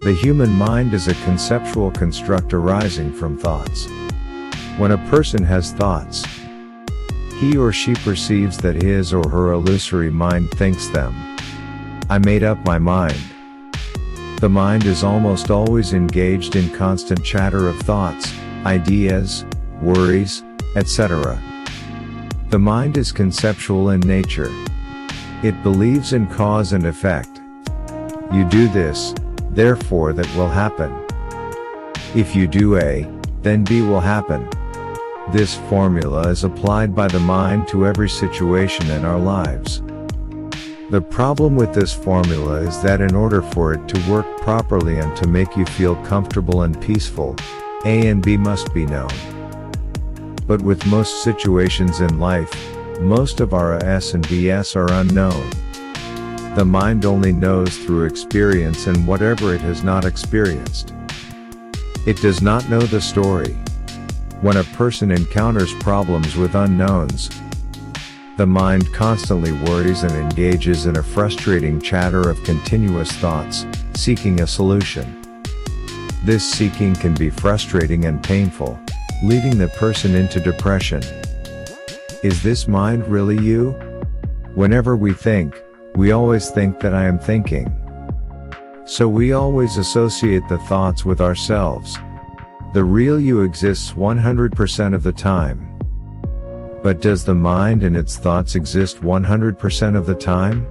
The human mind is a conceptual construct arising from thoughts. When a person has thoughts, he or she perceives that his or her illusory mind thinks them. I made up my mind. The mind is almost always engaged in constant chatter of thoughts, ideas, worries, etc. The mind is conceptual in nature. It believes in cause and effect. You do this, therefore that will happen. If you do A, then B will happen. This formula is applied by the mind to every situation in our lives. The problem with this formula is that in order for it to work properly and to make you feel comfortable and peaceful, A and B must be known. But with most situations in life, most of our A's and B's are unknown. The mind only knows through experience and whatever it has not experienced. It does not know the story. When a person encounters problems with unknowns, the mind constantly worries and engages in a frustrating chatter of continuous thoughts, seeking a solution. This seeking can be frustrating and painful, leading the person into depression. Is this mind really you? Whenever we think, we always think that I am thinking. So we always associate the thoughts with ourselves. The real you exists 100% of the time. But does the mind and its thoughts exist 100% of the time?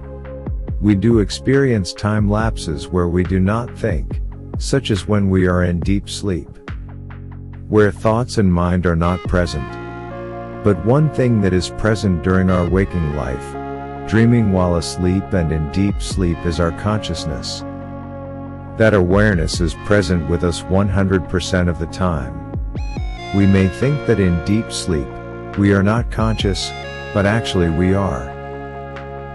We do experience time lapses where we do not think, such as when we are in deep sleep, where thoughts and mind are not present. But one thing that is present during our waking life, dreaming while asleep and in deep sleep, is our consciousness. That awareness is present with us 100% of the time. We may think that in deep sleep, we are not conscious, but actually we are.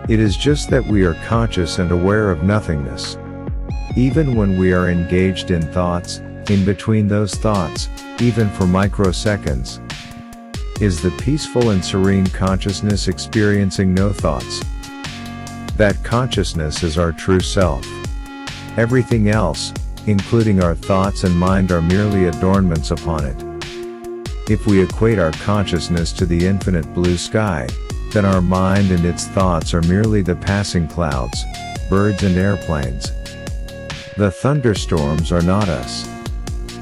It is just that we are conscious and aware of nothingness. Even when we are engaged in thoughts, in between those thoughts, even for microseconds, is the peaceful and serene consciousness experiencing no thoughts. That consciousness is our true self. Everything else, including our thoughts and mind, are merely adornments upon it. If we equate our consciousness to the infinite blue sky, then our mind and its thoughts are merely the passing clouds, birds and airplanes. The thunderstorms are not us.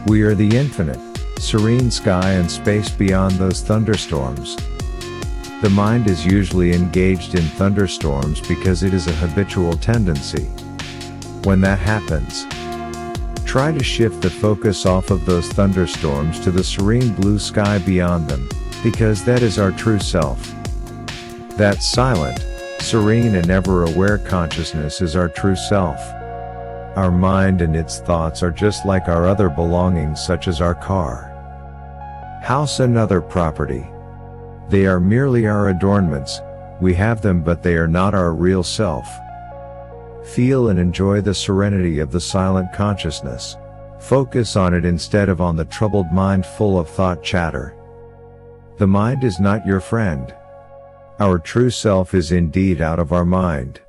We are the infinite, serene sky and space beyond those thunderstorms. The mind is usually engaged in thunderstorms because it is a habitual tendency. When that happens, try to shift the focus off of those thunderstorms to the serene blue sky beyond them, because that is our true self. That silent, serene and ever-aware consciousness is our true self. Our mind and its thoughts are just like our other belongings, such as our car, house and other property. They are merely our adornments. We have them, but they are not our real self. Feel and enjoy the serenity of the silent consciousness. Focus on it instead of on the troubled mind full of thought chatter. The mind is not your friend. Our true self is indeed out of our mind.